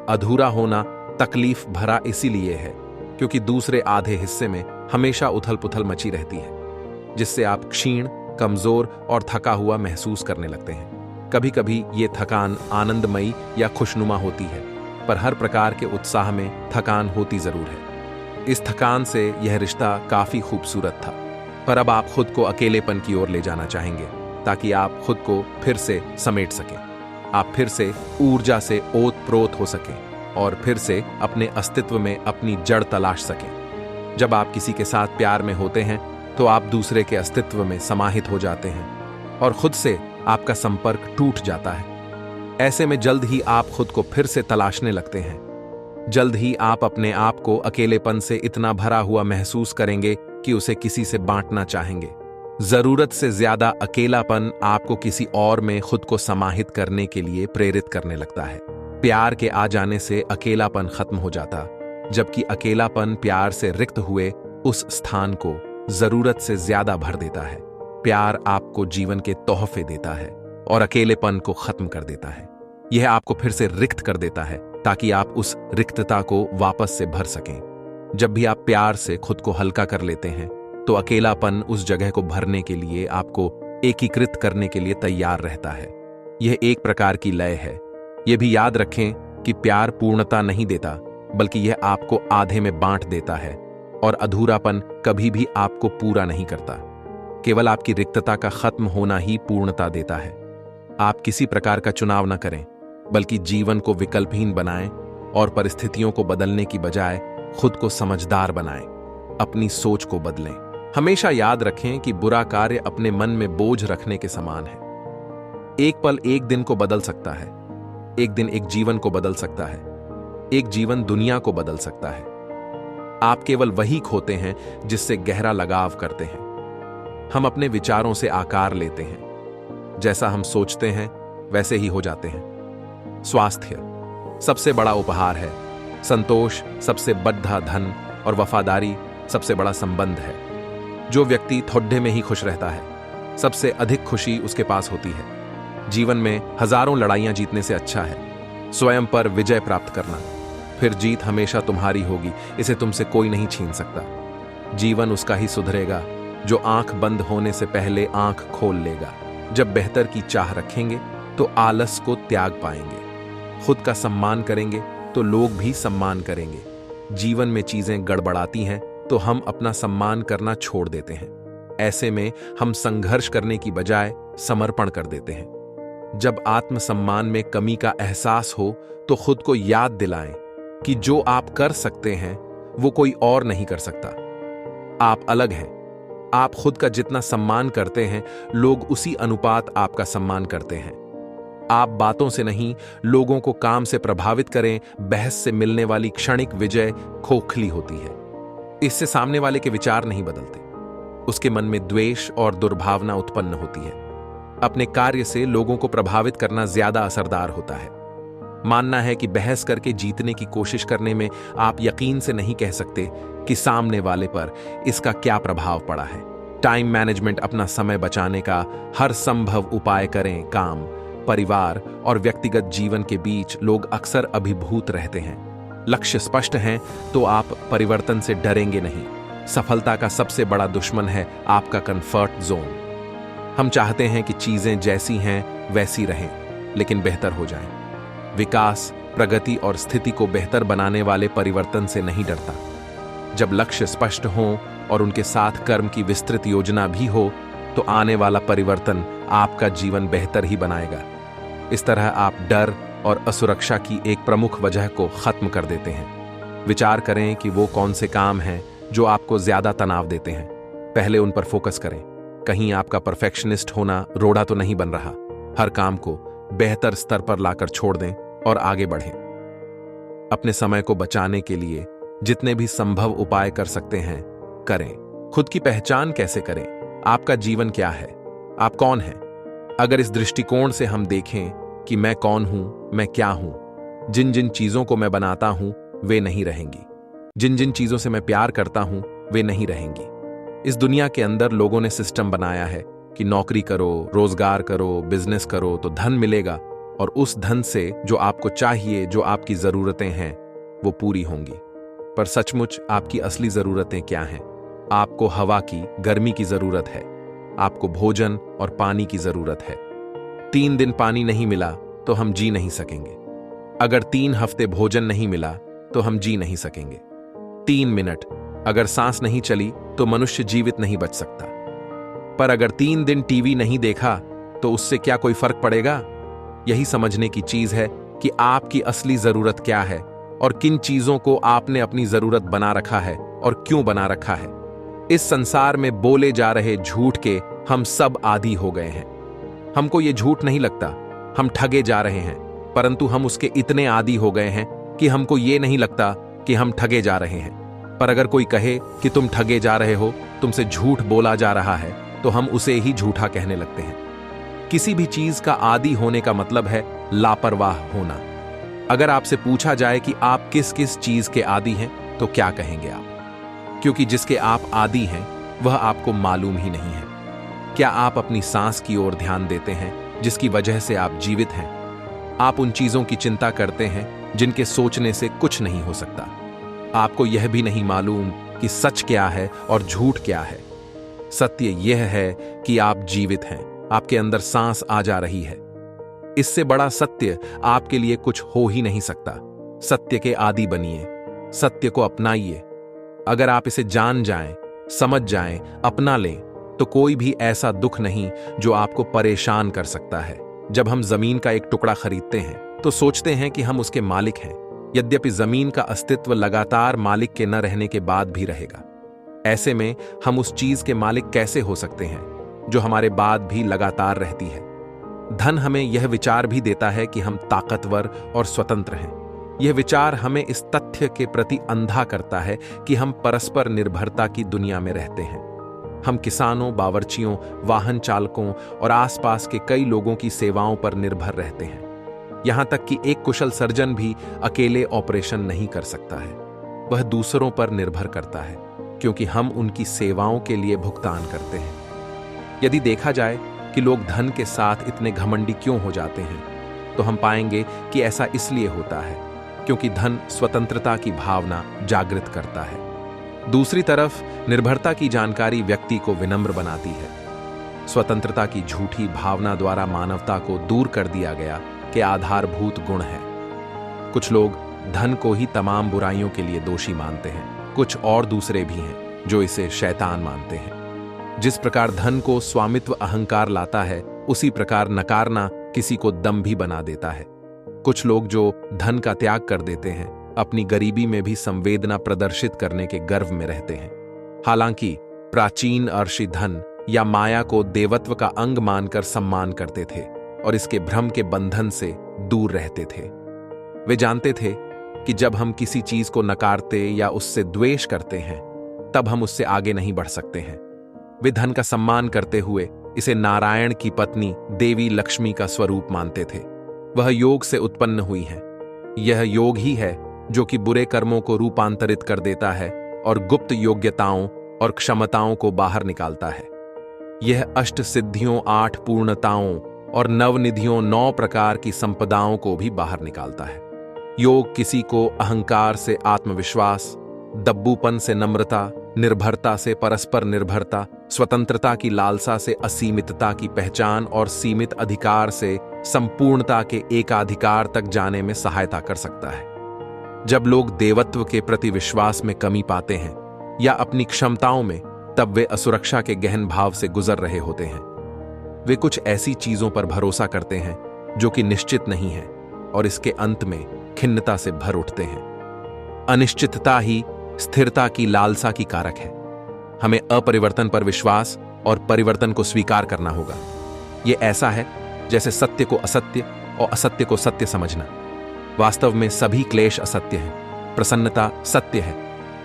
अधूरा होना तकलीफ भरा इसीलिए है क्योंकि दूसरे आधे हिस्से में हमेशा उथल पुथल मची रहती है, जिससे आप क्षीण, कमजोर और थका हुआ महसूस करने लगते हैं। कभी कभी ये थकान आनंदमयी या खुशनुमा होती है, पर हर प्रकार के उत्साह में थकान होती जरूर है। इस थकान से यह रिश्ता काफी खूबसूरत था, पर अब आप खुद को अकेलेपन की ओर ले जाना चाहेंगे ताकि आप खुद को फिर से समेट सकें, आप फिर से ऊर्जा से ओत-प्रोत हो सकें और फिर से अपने अस्तित्व में अपनी जड़ तलाश सकें। जब आप किसी के साथ प्यार में होते हैं तो आप दूसरे के अस्तित्व में समाहित हो जाते हैं और खुद से आपका संपर्क टूट जाता है। ऐसे में जल्द ही आप खुद को फिर से तलाशने लगते हैं। जल्द ही आप अपने आप को अकेलेपन से इतना भरा हुआ महसूस करेंगे कि उसे किसी से बांटना चाहेंगे। जरूरत से ज्यादा अकेलापन आपको किसी और में खुद को समाहित करने के लिए प्रेरित करने लगता है। प्यार के आ जाने से अकेलापन खत्म हो जाता, जबकि अकेलापन प्यार से रिक्त हुए उस स्थान को जरूरत से ज्यादा भर देता है। प्यार आपको जीवन के तोहफे देता है और अकेलेपन को खत्म कर देता है। यह आपको फिर से रिक्त कर देता है ताकि आप उस रिक्तता को वापस से भर सकें। जब भी आप प्यार से खुद को हल्का कर लेते हैं तो अकेलापन उस जगह को भरने के लिए आपको एकीकृत करने के लिए तैयार रहता है। यह एक प्रकार की लय है। यह भी याद रखें कि प्यार पूर्णता नहीं देता, बल्कि यह आपको आधे में बांट देता है, और अधूरापन कभी भी आपको पूरा नहीं करता। केवल आपकी रिक्तता का खत्म होना ही पूर्णता देता है। आप किसी प्रकार का चुनाव न करें, बल्कि जीवन को विकल्पहीन बनाएं और परिस्थितियों को बदलने की बजाय खुद को समझदार बनाएं, अपनी सोच को बदलें। हमेशा याद रखें कि बुरा कार्य अपने मन में बोझ रखने के समान है। एक पल एक दिन को बदल सकता है, एक दिन एक जीवन को बदल सकता है, एक जीवन दुनिया को बदल सकता है। आप केवल वही खोते हैं जिससे गहरा लगाव करते हैं। हम अपने विचारों से आकार लेते हैं। जैसा हम सोचते हैं वैसे ही हो जाते हैं। स्वास्थ्य सबसे बड़ा उपहार है। संतोष सबसे बड़ा धन और वफादारी सबसे बड़ा संबंध है। जो व्यक्ति थोड़े में ही खुश रहता है, सबसे अधिक खुशी उसके पास होती है। जीवन में हजारों लड़ाइयां जीतने से अच्छा है स्वयं पर विजय प्राप्त करना। फिर जीत हमेशा तुम्हारी होगी, इसे तुमसे कोई नहीं छीन सकता। जीवन उसका ही सुधरेगा जो आंख बंद होने से पहले आंख खोल लेगा। जब बेहतर की चाह रखेंगे तो आलस को त्याग पाएंगे। खुद का सम्मान करेंगे तो लोग भी सम्मान करेंगे। जीवन में चीजें गड़बड़ाती हैं तो हम अपना सम्मान करना छोड़ देते हैं। ऐसे में हम संघर्ष करने की बजाय समर्पण कर देते हैं। जब आत्मसम्मान में कमी का एहसास हो तो खुद को याद दिलाएं कि जो आप कर सकते हैं वो कोई और नहीं कर सकता। आप अलग हैं। आप खुद का जितना सम्मान करते हैं, लोग उसी अनुपात आपका सम्मान करते हैं। आप बातों से नहीं, लोगों को काम से प्रभावित करें। बहस से मिलने वाली क्षणिक विजय खोखली होती है। इससे सामने वाले के विचार नहीं बदलते। उसके मन में द्वेष और दुर्भावना उत्पन्न होती है। अपने कार्य से लोगों को प्रभावित करना ज्यादा असरदार होता है। मानना है कि बहस करके जीतने की कोशिश करने में आप यकीन से नहीं कह सकते कि सामने वाले पर इसका क्या प्रभाव पड़ा है। टाइम मैनेजमेंट, अपना समय बचाने का हर संभव उपाय करें। काम, परिवार और व्यक्तिगत जीवन के बीच लोग अक्सर अभिभूत रहते हैं। लक्ष्य स्पष्ट हैं तो आप परिवर्तन से डरेंगे नहीं। सफलता का सबसे बड़ा दुश्मन है आपका कंफर्ट जोन। हम चाहते हैं कि चीजें जैसी हैं वैसी रहें, लेकिन बेहतर हो जाएं। विकास, प्रगति और स्थिति को बेहतर बनाने वाले परिवर्तन से नहीं डरता। जब लक्ष्य स्पष्ट हों और उनके साथ कर्म की विस्तृत योजना भी हो, तो आने वाला परिवर्तन आपका जीवन बेहतर ही बनाएगा। इस तरह आप डर और असुरक्षा की एक प्रमुख वजह को खत्म कर देते हैं। विचार करें कि वो कौन से काम हैं जो आपको ज्यादा तनाव देते हैं। पहले उन पर फोकस करें। कहीं आपका परफेक्शनिस्ट होना रोड़ा तो नहीं बन रहा। हर काम को बेहतर स्तर पर लाकर छोड़ दें और आगे बढ़ें। अपने समय को बचाने के लिए जितने भी संभव उपाय कर सकते हैं करें। खुद की पहचान कैसे करें? आपका जीवन क्या है? आप कौन हैं? अगर इस दृष्टिकोण से हम देखें कि मैं कौन हूं, मैं क्या हूं, जिन जिन चीजों को मैं बनाता हूं वे नहीं रहेंगी, जिन जिन चीजों से मैं प्यार करता हूं वे नहीं रहेंगी। इस दुनिया के अंदर लोगों ने सिस्टम बनाया है कि नौकरी करो, रोजगार करो, बिजनेस करो तो धन मिलेगा, और उस धन से जो आपको चाहिए, जो आपकी जरूरतें हैं, वो पूरी होंगी। पर सचमुच आपकी असली जरूरतें क्या हैं? आपको हवा की, गर्मी की जरूरत है। आपको भोजन और पानी की जरूरत है। 3 दिन पानी नहीं मिला तो हम जी नहीं सकेंगे। अगर 3 हफ्ते भोजन नहीं मिला तो हम जी नहीं सकेंगे। 3 मिनट अगर सांस नहीं चली तो मनुष्य जीवित नहीं बच सकता। पर अगर 3 दिन टीवी नहीं देखा तो उससे क्या कोई फर्क पड़ेगा? यही समझने की चीज है कि आपकी असली जरूरत क्या है और किन चीजों को आपने अपनी जरूरत बना रखा है और क्यों बना रखा है। इस संसार में बोले जा रहे झूठ के हम सब आदी हो गए हैं। हमको ये झूठ नहीं लगता, हम ठगे जा रहे हैं, परंतु हम उसके इतने आदी हो गए हैं कि हमको ये नहीं लगता कि हम ठगे जा रहे हैं। पर अगर कोई कहे कि तुम ठगे जा रहे हो, तुमसे झूठ बोला जा रहा है, तो हम उसे ही झूठा कहने लगते हैं। किसी भी चीज का आदी होने का मतलब है लापरवाह होना। अगर आपसे पूछा जाए कि आप किस किस चीज के आदी हैं, तो क्या कहेंगे आप? क्योंकि जिसके आप आदी हैं वह आपको मालूम ही नहीं है। क्या आप अपनी सांस की ओर ध्यान देते हैं जिसकी वजह से आप जीवित हैं? आप उन चीजों की चिंता करते हैं जिनके सोचने से कुछ नहीं हो सकता। आपको यह भी नहीं मालूम कि सच क्या है और झूठ क्या है। सत्य यह है कि आप जीवित हैं, आपके अंदर सांस आ जा रही है। इससे बड़ा सत्य आपके लिए कुछ हो ही नहीं सकता। सत्य के आदी बनिए, सत्य को अपनाइए। अगर आप इसे जान जाएं, समझ जाएं, अपना लें, तो कोई भी ऐसा दुख नहीं जो आपको परेशान कर सकता है। जब हम जमीन का एक टुकड़ा खरीदते हैं तो सोचते हैं कि हम उसके मालिक हैं, यद्यपि जमीन का अस्तित्व लगातार मालिक के न रहने के बाद भी रहेगा। ऐसे में हम उस चीज के मालिक कैसे हो सकते हैं जो हमारे बाद भी लगातार रहती है? धन हमें यह विचार भी देता है कि हम ताकतवर और स्वतंत्र हैं। यह विचार हमें इस तथ्य के प्रति अंधा करता है कि हम परस्पर निर्भरता की दुनिया में रहते हैं। हम किसानों, बावर्चियों, वाहन चालकों और आसपास के कई लोगों की सेवाओं पर निर्भर रहते हैं। यहां तक कि एक कुशल सर्जन भी अकेले ऑपरेशन नहीं कर सकता है। वह दूसरों पर निर्भर करता है क्योंकि हम उनकी सेवाओं के लिए भुगतान करते हैं। यदि देखा जाए कि लोग धन के साथ इतने घमंडी क्यों हो जाते हैं, तो हम पाएंगे कि ऐसा इसलिए होता है क्योंकि धन स्वतंत्रता की भावना जागृत करता है। दूसरी तरफ निर्भरता की जानकारी व्यक्ति को विनम्र बनाती है। स्वतंत्रता की झूठी भावना द्वारा मानवता को दूर कर दिया गया कि आधारभूत गुण है। कुछ लोग धन को ही तमाम बुराइयों के लिए दोषी मानते हैं। कुछ और दूसरे भी हैं जो इसे शैतान मानते हैं। जिस प्रकार धन को स्वामित्व अहंकार लाता है, उसी प्रकार नकारना किसी को दम भी बना देता है। कुछ लोग जो धन का त्याग कर देते हैं, अपनी गरीबी में भी संवेदना प्रदर्शित करने के गर्व में रहते हैं। हालांकि प्राचीन अर्षि धन या माया को देवत्व का अंग मानकर सम्मान करते थे और इसके भ्रम के बंधन से दूर रहते थे। वे जानते थे कि जब हम किसी चीज को नकारते या उससे द्वेष करते हैं, तब हम उससे आगे नहीं बढ़ सकते हैं। वे धन का सम्मान करते हुए इसे नारायण की पत्नी देवी लक्ष्मी का स्वरूप मानते थे। वह योग से उत्पन्न हुई है। यह योग ही है जो कि बुरे कर्मों को रूपांतरित कर देता है और गुप्त योग्यताओं और क्षमताओं को बाहर निकालता है। यह अष्ट सिद्धियों, 8 पूर्णताओं और नवनिधियों, 9 प्रकार की संपदाओं को भी बाहर निकालता है। योग किसी को अहंकार से आत्मविश्वास, दब्बूपन से नम्रता, निर्भरता से परस्पर निर्भरता, स्वतंत्रता की लालसा से असीमितता की पहचान और सीमित अधिकार से संपूर्णता के एकाधिकार तक जाने में सहायता कर सकता है। जब लोग देवत्व के प्रति विश्वास में कमी पाते हैं या अपनी क्षमताओं में, तब वे असुरक्षा के गहन भाव से गुजर रहे होते हैं। वे कुछ ऐसी चीजों पर भरोसा करते हैं जो कि निश्चित नहीं है और इसके अंत में खिन्नता से भर उठते हैं। अनिश्चितता ही स्थिरता की लालसा की कारक है। हमें अपरिवर्तन पर विश्वास और परिवर्तन को स्वीकार करना होगा। यह ऐसा है जैसे सत्य को असत्य और असत्य को सत्य समझना। वास्तव में सभी क्लेश असत्य हैं, प्रसन्नता सत्य है।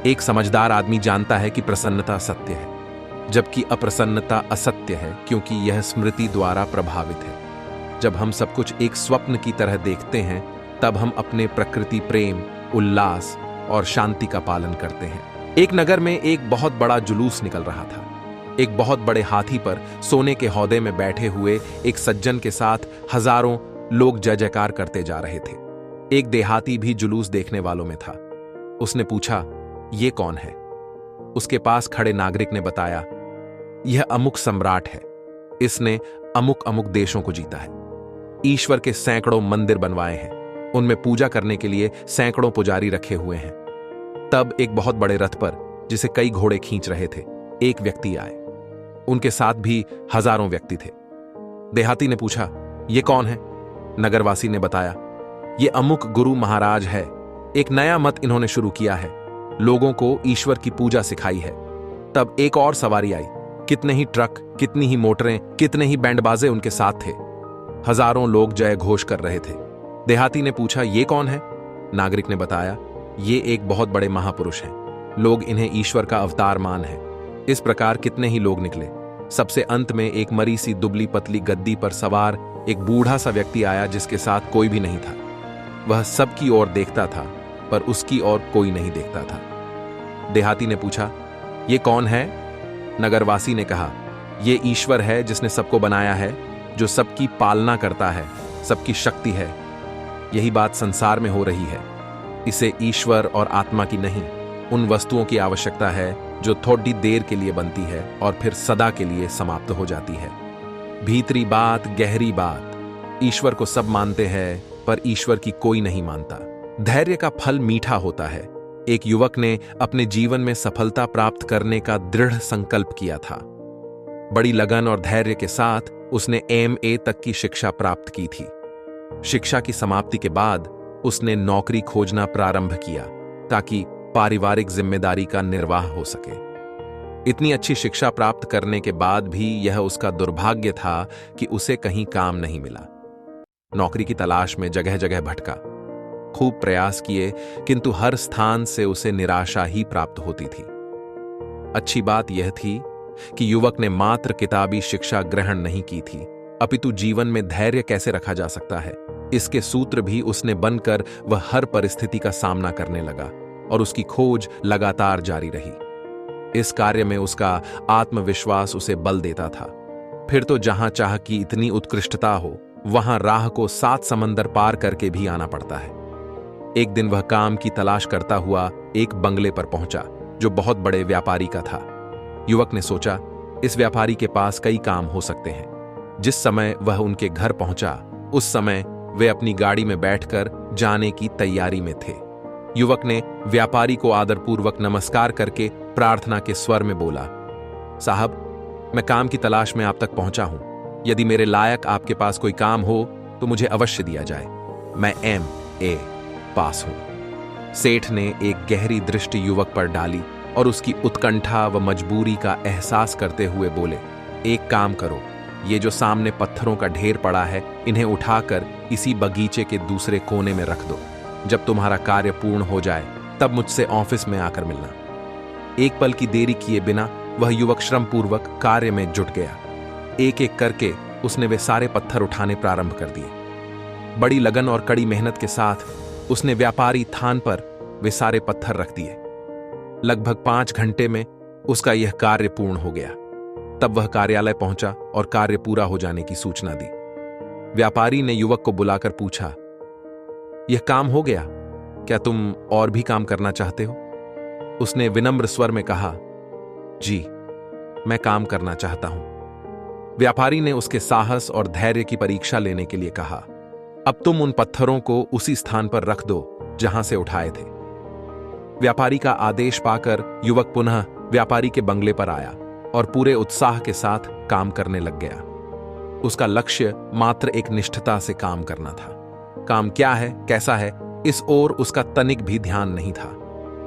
एक समझदार आदमी जानता है कि प्रसन्नता सत्य है, जबकि अप्रसन्नता असत्य है, क्योंकि यह स्मृति द्वारा प्रभावित है। जब हम सब कुछ एक स्वप्न की तरह देखते हैं, तब हम अपने प्रकृति प्रेम, उल्लास और शांति का पालन करते हैं। एक नगर में एक बहुत बड़ा जुलूस निकल रहा था। एक बहुत बड़े हाथी पर सोने के हौदे में बैठे हुए एक सज्जन के साथ हजारों लोग जय जयकार करते जा रहे थे। एक देहाती भी जुलूस देखने वालों में था। उसने पूछा, ये कौन है? उसके पास खड़े नागरिक ने बताया, यह अमुक सम्राट है। इसने अमुक अमुक देशों को जीता है। ईश्वर के सैकड़ों मंदिर बनवाए हैं। उनमें पूजा करने के लिए सैकड़ों पुजारी रखे हुए हैं। तब एक बहुत बड़े रथ पर, जिसे कई घोड़े खींच रहे थे, एक व्यक्ति आए। उनके साथ भी हजारों व्यक्ति थे। देहाती ने पूछा, ये कौन है? नगरवासी ने बताया, ये अमुक गुरु महाराज है। एक नया मत इन्होंने शुरू किया है, लोगों को ईश्वर की पूजा सिखाई है। तब एक और सवारी आई। कितने ही ट्रक, कितनी ही मोटरें, कितने ही बैंडबाजे उनके साथ थे। हजारों लोग जय घोष कर रहे थे। देहाती ने पूछा, ये कौन है? नागरिक ने बताया, ये एक बहुत बड़े महापुरुष हैं। लोग इन्हें ईश्वर का अवतार मान है। इस प्रकार कितने ही लोग निकले। सबसे अंत में एक मरी सी दुबली पतली गद्दी पर सवार एक बूढ़ा सा व्यक्ति आया, जिसके साथ कोई भी नहीं था। वह सबकी ओर देखता था, पर उसकी ओर कोई नहीं देखता था। देहाती ने पूछा, ये कौन है? नगरवासी ने कहा, ये ईश्वर है, जिसने सबको बनाया है, जो सबकी पालना करता है, सबकी शक्ति है। यही बात संसार में हो रही है। इसे ईश्वर और आत्मा की नहीं, उन वस्तुओं की आवश्यकता है जो थोड़ी देर के लिए बनती है और फिर सदा के लिए समाप्त हो जाती है। भीतरी बात, गहरी बात। ईश्वर को सब मानते हैं, पर ईश्वर की कोई नहीं मानता। धैर्य का फल मीठा होता है। एक युवक ने अपने जीवन में सफलता प्राप्त करने का दृढ़ संकल्प किया था। बड़ी लगन और धैर्य के साथ उसने MA तक की शिक्षा प्राप्त की थी। शिक्षा की समाप्ति के बाद उसने नौकरी खोजना प्रारंभ किया, ताकि पारिवारिक जिम्मेदारी का निर्वाह हो सके। इतनी अच्छी शिक्षा प्राप्त करने के बाद भी यह उसका दुर्भाग्य था कि उसे कहीं काम नहीं मिला। नौकरी की तलाश में जगह जगह भटका, खूब प्रयास किए, किंतु हर स्थान से उसे निराशा ही प्राप्त होती थी। अच्छी बात यह थी कि युवक ने मात्र किताबी शिक्षा ग्रहण नहीं की थी, अपितु जीवन में धैर्य कैसे रखा जा सकता है, इसके सूत्र भी उसने बनकर वह हर परिस्थिति का सामना करने लगा और उसकी खोज लगातार जारी रही। इस कार्य में उसका आत्मविश्वास उसे बल देता था। फिर तो जहां चाह की इतनी उत्कृष्टता हो, वहां राह को 7 समंदर पार करके भी आना पड़ता है। एक दिन वह काम की तलाश करता हुआ एक बंगले पर पहुंचा, जो बहुत बड़े व्यापारी का था। युवक ने सोचा, इस व्यापारी के पास कई काम हो सकते हैं। जिस समय वह उनके घर पहुंचा, उस समय वे अपनी गाड़ी में बैठकर जाने की तैयारी में थे। युवक ने व्यापारी को आदरपूर्वक नमस्कार करके प्रार्थना के स्वर में बोला, साहब, मैं काम की तलाश में आप तक पहुंचा हूं। यदि मेरे लायक आपके पास कोई काम हो तो मुझे अवश्य दिया जाए। मैं MA पास हूं। सेठ ने एक गहरी दृष्टि युवक पर डाली और उसकी उत्कंठा व मजबूरी का एहसास करते हुए बोले, एक काम करो, ये जो सामने पत्थरों का ढेर पड़ा है, इन्हें उठाकर इसी बगीचे के दूसरे कोने में रख दो। जब तुम्हारा कार्य पूर्ण हो जाए, तब मुझसे ऑफिस में आकर मिलना। एक पल की देरी किए बिना वह युवक श्रमपूर्वक कार्य में जुट गया। एक एक करके उसने वे सारे पत्थर उठाने प्रारंभ कर दिए। बड़ी लगन और कड़ी मेहनत के साथ उसने व्यापारी थान पर वे सारे पत्थर रख दिए। लगभग 5 घंटे में उसका यह कार्य पूर्ण हो गया। तब वह कार्यालय पहुंचा और कार्य पूरा हो जाने की सूचना दी। व्यापारी ने युवक को बुलाकर पूछा, यह काम हो गया, क्या तुम और भी काम करना चाहते हो? उसने विनम्र स्वर में कहा, जी, मैं काम करना चाहता हूं। व्यापारी ने उसके साहस और धैर्य की परीक्षा लेने के लिए कहा, अब तुम उन पत्थरों को उसी स्थान पर रख दो जहां से उठाए थे। व्यापारी का आदेश पाकर युवक पुनः व्यापारी के बंगले पर आया और पूरे उत्साह के साथ काम करने लग गया। उसका लक्ष्य मात्र एक निष्ठता से काम करना था। काम क्या है, कैसा है, इस ओर उसका तनिक भी ध्यान नहीं था।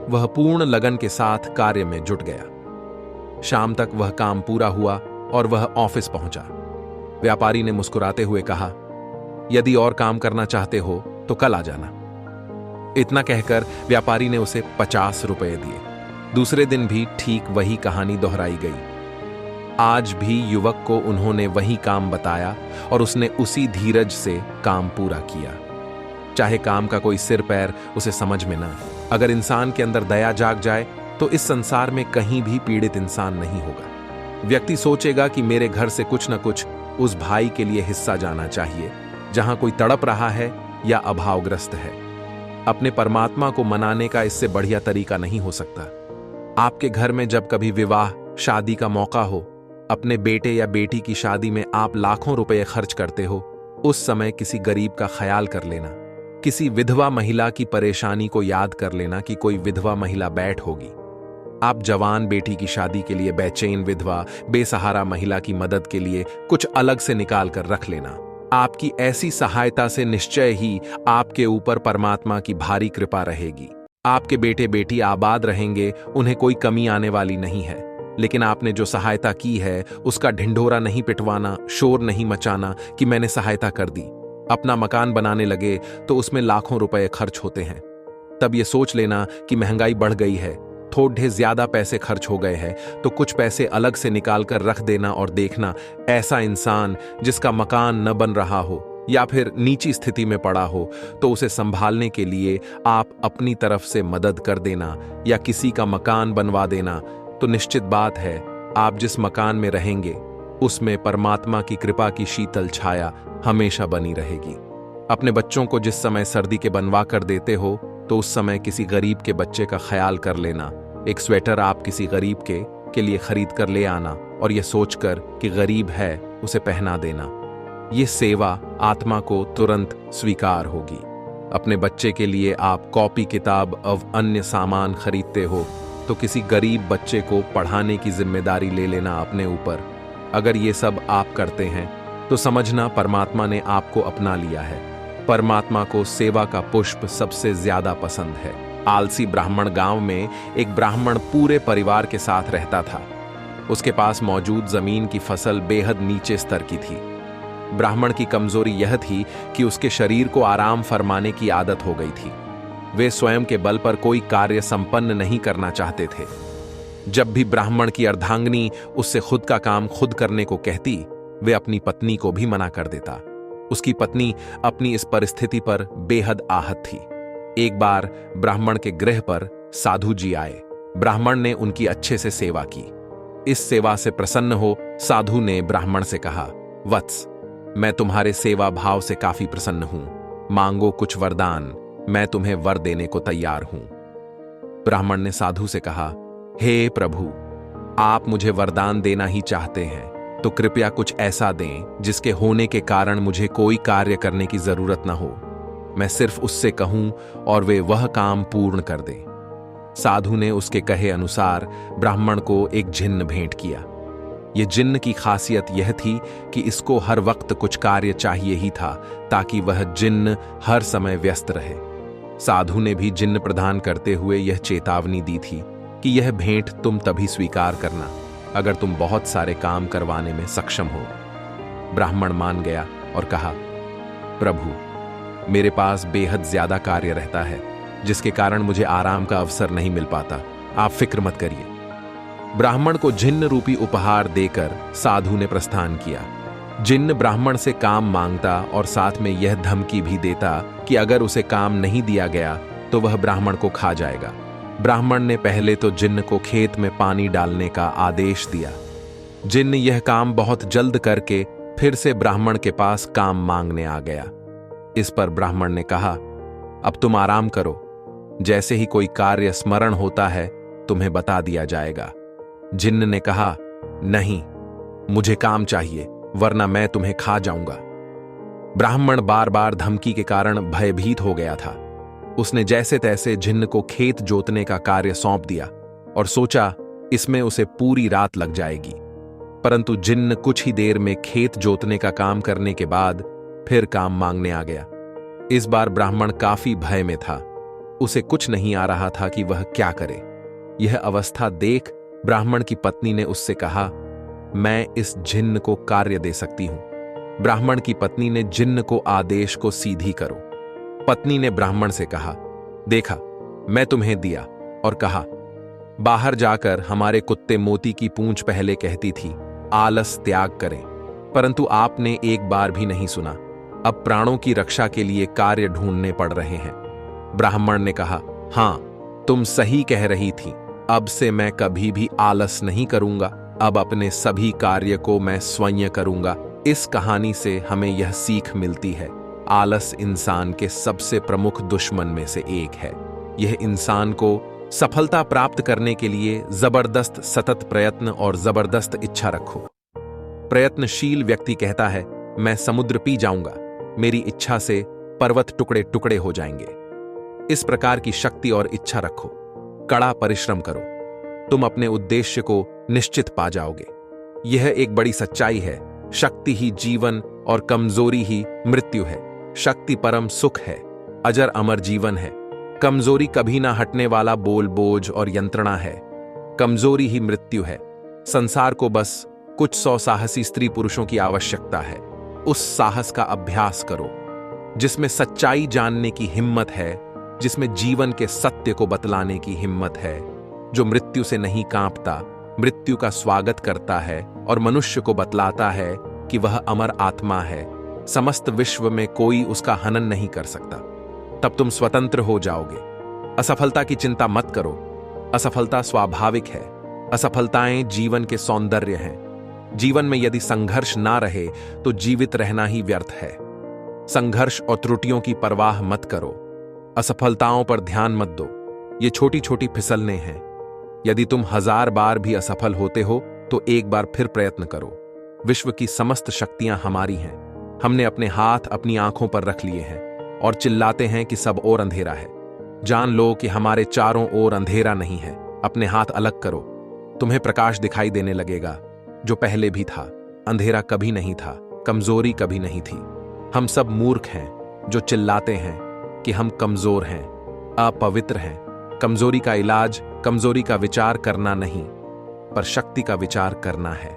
वह पूर्ण लगन के साथ कार्य में जुट गया। शाम तक वह काम पूरा हुआ और वह ऑफिस पहुंचा। व्यापारी ने मुस्कुराते हुए कहा, यदि और काम करना चाहते हो तो कल आ जाना। इतना कहकर व्यापारी ने उसे 50 रुपए दिए। दूसरे दिन भी ठीक वही कहानी दोहराई गई। आज भी युवक को उन्होंने वही काम बताया और उसने उसी धीरज से काम पूरा किया। चाहे काम का कोई सिर पैर उसे समझ में ना, अगर इंसान के अंदर दया जाग जाए तो इस संसार में कहीं भी पीड़ित इंसान नहीं होगा। व्यक्ति सोचेगा कि मेरे घर से कुछ न कुछ उस भाई के लिए हिस्सा जाना चाहिए जहां कोई तड़प रहा है या अभावग्रस्त है। अपने परमात्मा को मनाने का इससे बढ़िया तरीका नहीं हो सकता। आपके घर में जब कभी विवाह शादी का मौका हो, अपने बेटे या बेटी की शादी में आप लाखों रुपए खर्च करते हो, उस समय किसी गरीब का ख्याल कर लेना। किसी विधवा महिला की परेशानी को याद कर लेना कि कोई विधवा महिला बैठ होगी। आप जवान बेटी की शादी के लिए बेचैन विधवा बेसहारा महिला की मदद के लिए कुछ अलग से निकाल कर रख लेना। आपकी ऐसी सहायता से निश्चय ही आपके ऊपर परमात्मा की भारी कृपा रहेगी। आपके बेटे बेटी आबाद रहेंगे, उन्हें कोई कमी आने वाली नहीं है। लेकिन आपने जो सहायता की है उसका ढिंढोरा नहीं पिटवाना, शोर नहीं मचाना कि मैंने सहायता कर दी। अपना मकान बनाने लगे तो उसमें लाखों रुपए खर्च होते हैं। तब ये सोच लेना कि महंगाई बढ़ गई है, थोड़े ज्यादा पैसे खर्च हो गए हैं, तो कुछ पैसे अलग से निकाल कर रख देना और देखना ऐसा इंसान जिसका मकान न बन रहा हो या फिर नीची स्थिति में पड़ा हो तो उसे संभालने के लिए आप अपनी तरफ से मदद कर देना या किसी का मकान बनवा देना। तो निश्चित बात है आप जिस मकान में रहेंगे उसमें परमात्मा की कृपा की शीतल छाया हमेशा बनी रहेगी। अपने बच्चों को जिस समय सर्दी के बनवा कर देते हो तो उस समय किसी गरीब के बच्चे का ख्याल कर लेना। एक स्वेटर आप किसी गरीब के लिए खरीद कर ले आना और यह सोचकर कि गरीब है उसे पहना देना। ये सेवा आत्मा को तुरंत स्वीकार होगी। अपने बच्चे के लिए आप कॉपी किताब और अन्य सामान खरीदते हो तो किसी गरीब बच्चे को पढ़ाने की जिम्मेदारी ले लेना अपने ऊपर। अगर ये सब आप करते हैं तो समझना परमात्मा ने आपको अपना लिया है। परमात्मा को सेवा का पुष्प सबसे ज्यादा पसंद है। आलसी ब्राह्मण गांव में एक ब्राह्मण पूरे परिवार के साथ रहता था। उसके पास मौजूद जमीन की फसल बेहद नीचे स्तर की थी। ब्राह्मण की कमजोरी यह थी कि उसके शरीर को आराम फरमाने की आदत हो गई थी। वे स्वयं के बल पर कोई कार्य संपन्न नहीं करना चाहते थे। जब भी ब्राह्मण की अर्धांगिनी उससे खुद का काम खुद करने को कहती, वे अपनी पत्नी को भी मना कर देता। उसकी पत्नी अपनी इस परिस्थिति पर बेहद आहत थी। एक बार ब्राह्मण के गृह पर साधु जी आए। ब्राह्मण ने उनकी अच्छे से सेवा की। इस सेवा से प्रसन्न हो साधु ने ब्राह्मण से कहा, वत्स, मैं तुम्हारे सेवा भाव से काफी प्रसन्न हूं। मांगो कुछ वरदान, मैं तुम्हें वर देने को तैयार हूं। ब्राह्मण ने साधु से कहा, हे प्रभु, आप मुझे वरदान देना ही चाहते हैं तो कृपया कुछ ऐसा दें जिसके होने के कारण मुझे कोई कार्य करने की जरूरत न हो। मैं सिर्फ उससे कहूं और वे वह काम पूर्ण कर दें। साधु ने उसके कहे अनुसार ब्राह्मण को एक जिन्न भेंट किया। यह जिन्न की खासियत यह थी कि इसको हर वक्त कुछ कार्य चाहिए ही था ताकि वह जिन्न हर समय व्यस्त रहे। साधु ने भी जिन्न प्रदान करते हुए यह चेतावनी दी थी कि यह भेंट तुम तभी स्वीकार करना अगर तुम बहुत सारे काम करवाने में सक्षम हो। ब्राह्मण मान गया और कहा, प्रभु, मेरे पास बेहद ज्यादा कार्य रहता है जिसके कारण मुझे आराम का अवसर नहीं मिल पाता। आप फिक्र मत करिए। ब्राह्मण को जिन्न रूपी उपहार देकर साधु ने प्रस्थान किया। जिन्न ब्राह्मण से काम मांगता और साथ में यह धमकी भी देता कि अगर उसे काम नहीं दिया गया तो वह ब्राह्मण को खा जाएगा। ब्राह्मण ने पहले तो जिन्न को खेत में पानी डालने का आदेश दिया। जिन्न यह काम बहुत जल्द करके फिर से ब्राह्मण के पास काम मांगने आ गया। इस पर ब्राह्मण ने कहा, अब तुम आराम करो, जैसे ही कोई कार्य स्मरण होता है तुम्हें बता दिया जाएगा। जिन्न ने कहा, नहीं, मुझे काम चाहिए, वरना मैं तुम्हें खा जाऊंगा। ब्राह्मण बार बार धमकी के कारण भयभीत हो गया था। उसने जैसे तैसे जिन्न को खेत जोतने का कार्य सौंप दिया और सोचा इसमें उसे पूरी रात लग जाएगी। परंतु जिन्न कुछ ही देर में खेत जोतने का काम करने के बाद फिर काम मांगने आ गया। इस बार ब्राह्मण काफी भय में था। उसे कुछ नहीं आ रहा था कि वह क्या करे। यह अवस्था देख ब्राह्मण की पत्नी ने उससे कहा, मैं इस जिन्न को कार्य दे सकती हूं। ब्राह्मण की पत्नी ने जिन्न को आदेश को सीधी करो। पत्नी ने ब्राह्मण से कहा, देखा, मैं तुम्हें दिया और कहा, बाहर जाकर हमारे कुत्ते मोती की पूंछ पहले कहती थी आलस त्याग करें, परंतु आपने एक बार भी नहीं सुना। अब प्राणों की रक्षा के लिए कार्य ढूंढने पड़ रहे हैं। ब्राह्मण ने कहा, हां, तुम सही कह रही थी। अब से मैं कभी भी आलस नहीं करूंगा। अब अपने सभी कार्य को मैं स्वयं करूंगा। इस कहानी से हमें यह सीख मिलती है, आलस इंसान के सबसे प्रमुख दुश्मन में से एक है। यह इंसान को सफलता प्राप्त करने के लिए जबरदस्त सतत प्रयत्न और जबरदस्त इच्छा रखो। प्रयत्नशील व्यक्ति कहता है, मैं समुद्र पी जाऊंगा, मेरी इच्छा से पर्वत टुकड़े टुकड़े हो जाएंगे। इस प्रकार की शक्ति और इच्छा रखो, कड़ा परिश्रम करो, तुम अपने उद्देश्य को निश्चित पा जाओगे। यह एक बड़ी सच्चाई है। शक्ति ही जीवन और कमजोरी ही मृत्यु है। शक्ति परम सुख है, अजर अमर जीवन है। कमजोरी कभी ना हटने वाला बोल बोझ और यंत्रणा है। कमजोरी ही मृत्यु है। संसार को बस कुछ 100 साहसी स्त्री पुरुषों की आवश्यकता है। उस साहस का अभ्यास करो जिसमें सच्चाई जानने की हिम्मत है, जिसमें जीवन के सत्य को बतलाने की हिम्मत है, जो मृत्यु से नहीं कांपता, मृत्यु का स्वागत करता है और मनुष्य को बतलाता है कि वह अमर आत्मा है। समस्त विश्व में कोई उसका हनन नहीं कर सकता। तब तुम स्वतंत्र हो जाओगे। असफलता की चिंता मत करो। असफलता स्वाभाविक है। असफलताएं जीवन के सौंदर्य हैं। जीवन में यदि संघर्ष ना रहे तो जीवित रहना ही व्यर्थ है। संघर्ष और त्रुटियों की परवाह मत करो। असफलताओं पर ध्यान मत दो। ये छोटी छोटी फिसलने हैं। यदि तुम 1000 बार भी असफल होते हो तो एक बार फिर प्रयत्न करो। विश्व की समस्त शक्तियां हमारी हैं। हमने अपने हाथ अपनी आंखों पर रख लिए हैं और चिल्लाते हैं कि सब और अंधेरा है। जान लो कि हमारे चारों ओर अंधेरा नहीं है। अपने हाथ अलग करो, तुम्हें प्रकाश दिखाई देने लगेगा जो पहले भी था। अंधेरा कभी नहीं था, कमजोरी कभी नहीं थी। हम सब मूर्ख हैं जो चिल्लाते हैं कि हम कमजोर हैं, अपवित्र हैं। कमजोरी का इलाज कमजोरी का विचार करना नहीं, पर शक्ति का विचार करना है।